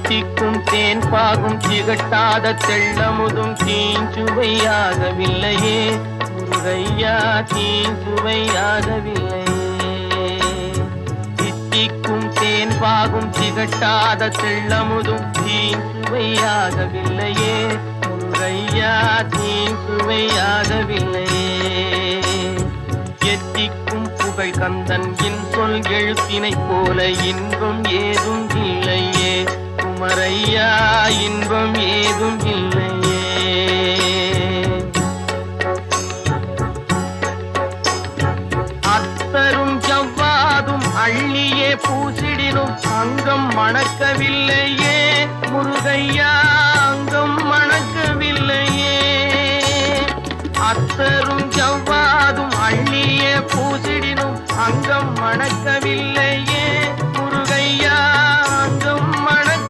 தித்திக்கும் தேன் பாகும் திகட்டாத தெள்ளமுதும் தீஞ்சுவையாகவில்லையே முருகையா, தீஞ்சுவையாகவில்லையே. தித்திக்கும் தேன் பாகும் திகட்டாத தெள்ளமுதும் தீஞ்சுவையாகவில்லையே முருகையா, தீஞ்சுவையாகவில்லையே. எத்திக்கும் புகழ் கந்தன் சொல் எழுத்தினை போல இன்பம் ஏதும் இல்லையே குமரையா, இன்பம் ஏதும் இல்லையே. அத்தரும் ஜவ்வாதும் அள்ளியே பூசிடினும் அங்கம் மணக்கவில்லையே முருகையா, அங்கம் மணக்கவில்லையே. அத்தரும் ஜவ்வாதும் அள்ளியே பூசிடினும் அங்கம் மணக்கவில்லை